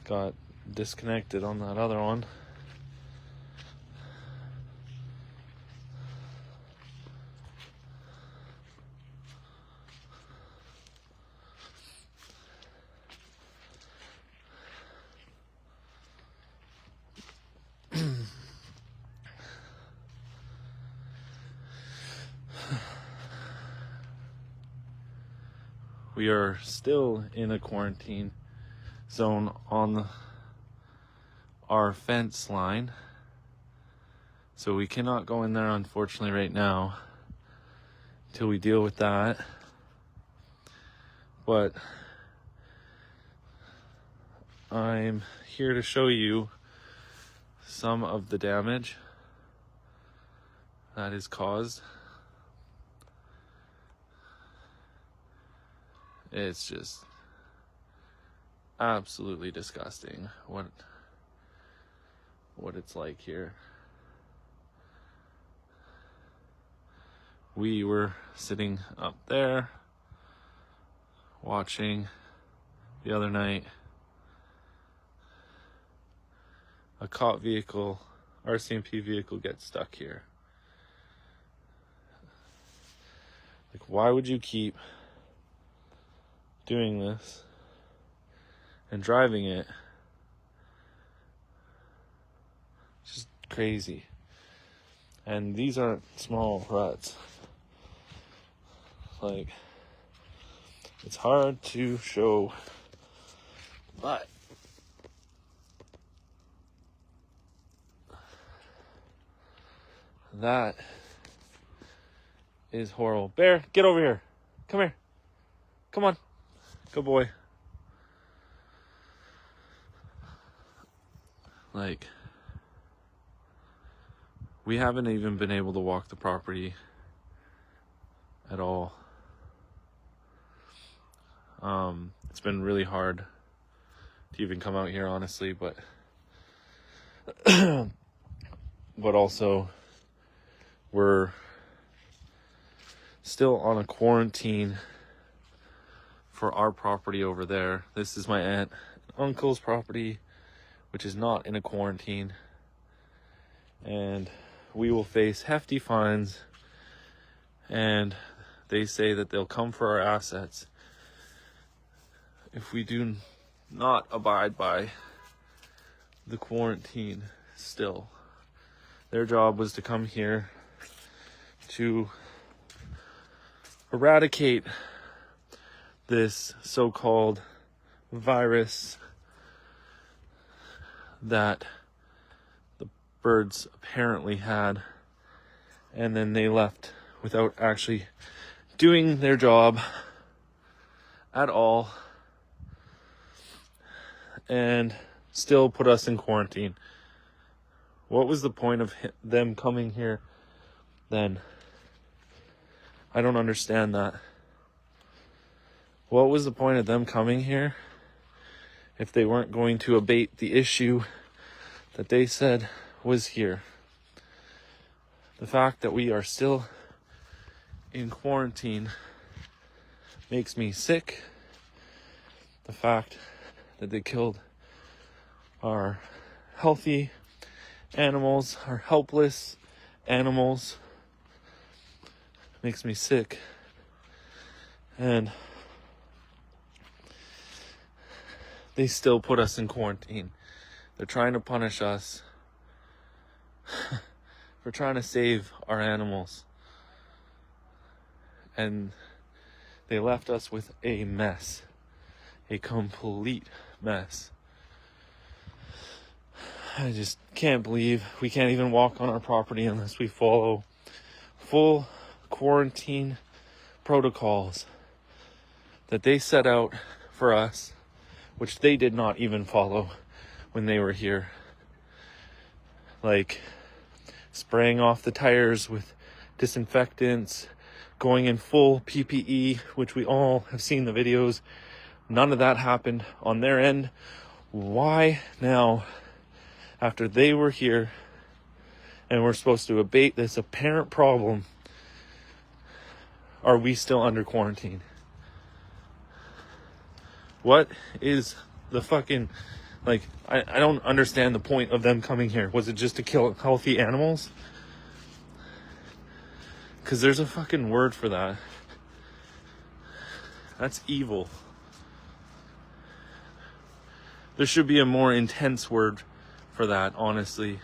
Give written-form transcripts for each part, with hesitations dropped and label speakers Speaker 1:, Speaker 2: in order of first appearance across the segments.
Speaker 1: got disconnected on that other one. We are still in a quarantine zone on our fence line, so we cannot go in there unfortunately right now till we deal with that. But I'm here to show you some of the damage that is caused. It's just absolutely disgusting what it's like here. We were sitting up there watching the other night a cop vehicle, RCMP vehicle, get stuck here. Like, why would you keep doing this and driving it? It's just crazy. And these aren't small ruts. Like, it's hard to show, but that is horrible. Bear, get over here. Come here. Come on. Good boy. Like, we haven't even been able to walk the property at all. It's been really hard to even come out here, honestly, but also we're still on a quarantine for our property over there. This is my aunt and uncle's property, which is not in a quarantine, and we will face hefty fines, and they say that they'll come for our assets if we do not abide by the quarantine still. Their job was to come here to eradicate this so-called virus that the birds apparently had, and then they left without actually doing their job at all, and still put us in quarantine. What was the point of them coming here then? I don't understand that. What was the point of them coming here if they weren't going to abate the issue that they said was here? The fact that we are still in quarantine makes me sick. The fact that they killed our healthy animals, our helpless animals, makes me sick. And they still put us in quarantine. They're trying to punish us for trying to save our animals. And they left us with a mess. A complete mess. I just can't believe we can't even walk on our property unless we follow full quarantine protocols that they set out for us, which they did not even follow when they were here. Like spraying off the tires with disinfectants, going in full PPE, which we all have seen the videos. None of that happened on their end. Why now, after they were here and we're supposed to abate this apparent problem, are we still under quarantine? What is the fucking Like, I don't understand the point of them coming here. Was it just to kill healthy animals? Because there's a fucking word for that. That's evil. There should be a more intense word for that, honestly.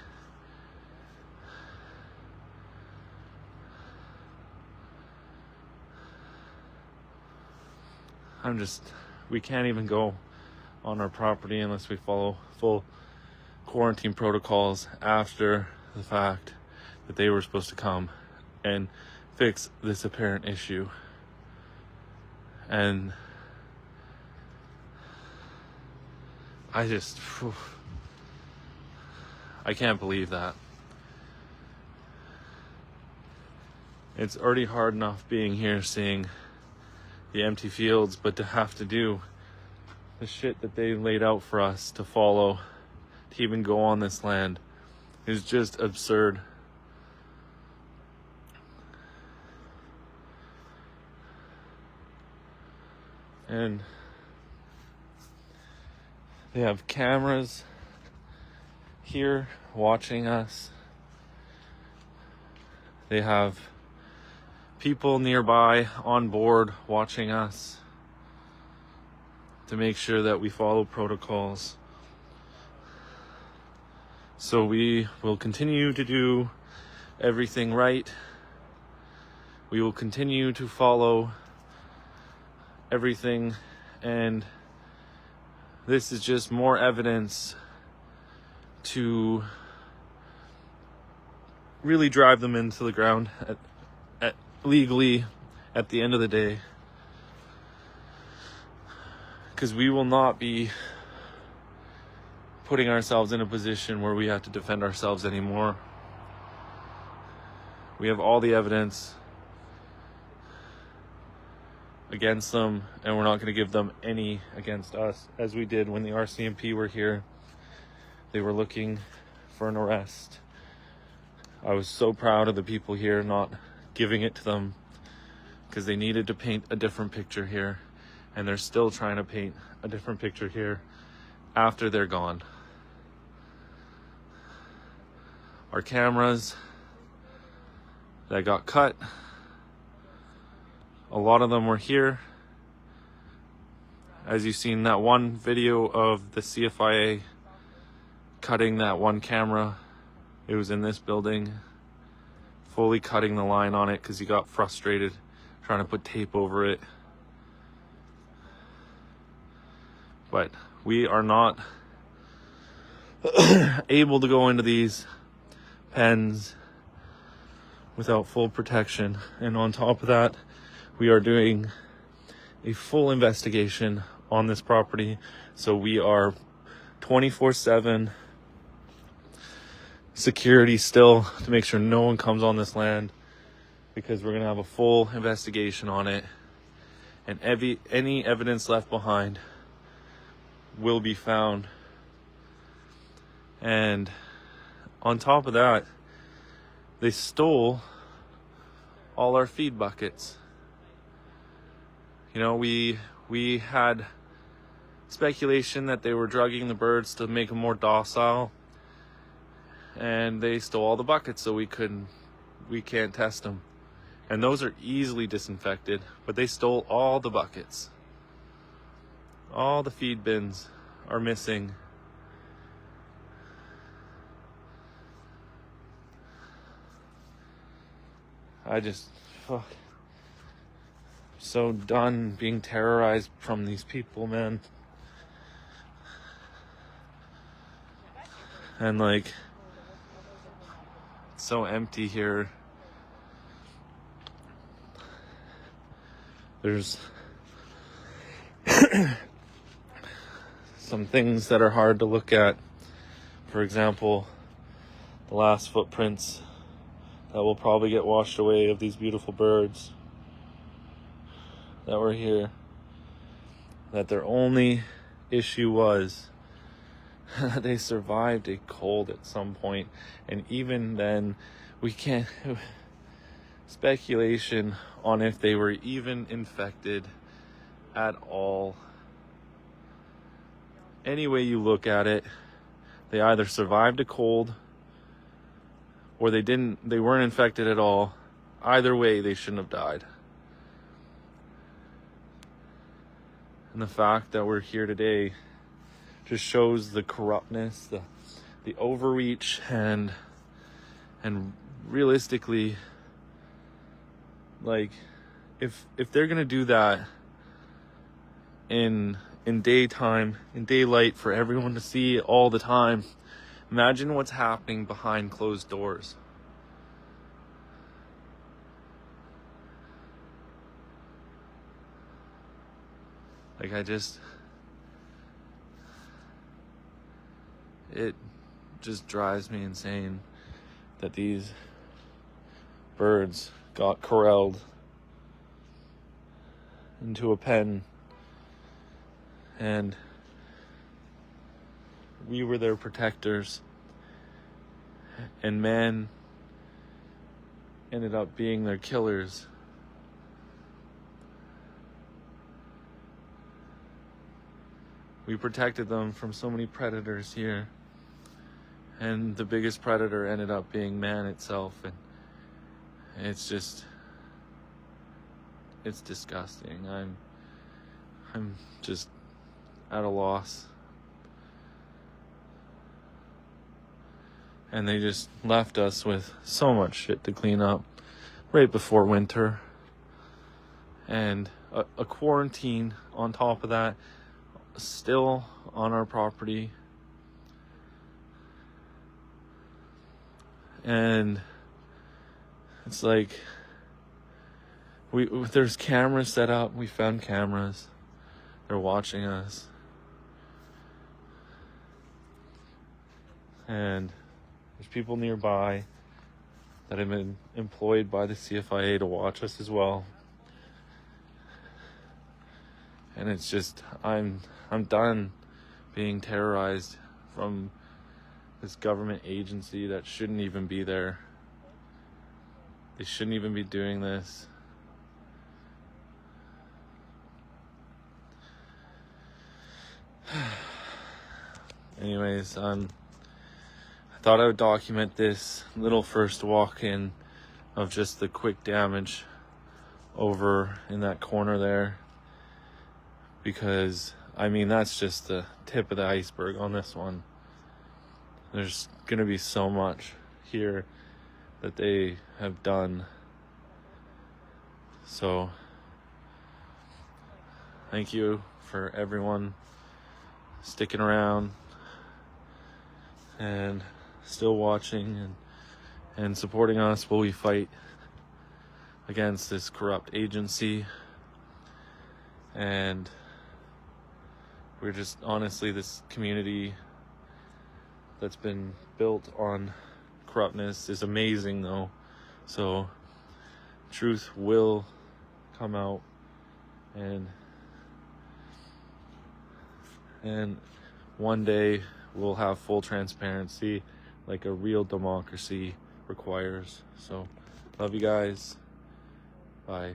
Speaker 1: We can't even go on our property unless we follow full quarantine protocols after the fact that they were supposed to come and fix this apparent issue. And I can't believe that. It's already hard enough being here, seeing the empty fields, but to have to do the shit that they laid out for us to follow, to even go on this land, is just absurd. And they have cameras here watching us. They have people nearby on board watching us to make sure that we follow protocols. So we will continue to do everything right. We will continue to follow everything, and this is just more evidence to really drive them into the ground legally at the end of the day, because we will not be putting ourselves in a position where we have to defend ourselves anymore. We have all the evidence against them, and we're not going to give them any against us, as we did when the RCMP were here. They were looking for an arrest. I was so proud of the people here not giving it to them, because they needed to paint a different picture here, and they're still trying to paint a different picture here after they're gone. Our cameras that got cut, a lot of them were here. As you've seen that one video of the CFIA cutting that one camera, it was in this building, fully cutting the line on it because he got frustrated trying to put tape over it. But we are not able to go into these pens without full protection. And on top of that, we are doing a full investigation on this property. So we are 24/7 security still to make sure no one comes on this land, because we're going to have a full investigation on it, and any evidence left behind will be found. And on top of that, they stole all our feed buckets. You know, we had speculation that they were drugging the birds to make them more docile, and they stole all the buckets, so we can't test them. And those are easily disinfected, but they stole all the buckets. All the feed bins are missing. So done being terrorized from these people, man. And like, it's so empty here. There's some things that are hard to look at. For example, the last footprints that will probably get washed away of these beautiful birds that were here. That their only issue was that they survived a cold at some point. And even then, we can't... Speculation on if they were even infected at all. any way you look at it, they either survived a cold or they weren't infected at all. Either way, they shouldn't have died. And the fact that we're here today just shows the corruptness, the overreach, and realistically, like, if they're gonna do that in daytime, in daylight, for everyone to see all the time, imagine what's happening behind closed doors. Like, it just drives me insane that these birds got corralled into a pen and we were their protectors, and man ended up being their killers. We protected them from so many predators here, and the biggest predator ended up being man itself, and it's disgusting. I'm just at a loss. And they just left us with so much shit to clean up right before winter, and a quarantine on top of that, still on our property. And it's like, there's cameras set up. We found cameras. They're watching us. And there's people nearby that have been employed by the CFIA to watch us as well. And it's just, I'm done being terrorized from this government agency that shouldn't even be there. They shouldn't even be doing this. Anyways, I thought I would document this little first walk-in of just the quick damage over in that corner there, because I mean, that's just the tip of the iceberg on this one. There's gonna be so much here that they have done. So thank you for everyone sticking around and still watching and supporting us while we fight against this corrupt agency. And we're just, honestly, this community that's been built on corruptness is amazing though. So truth will come out, and one day we'll have full transparency like a real democracy requires. So love you guys. Bye.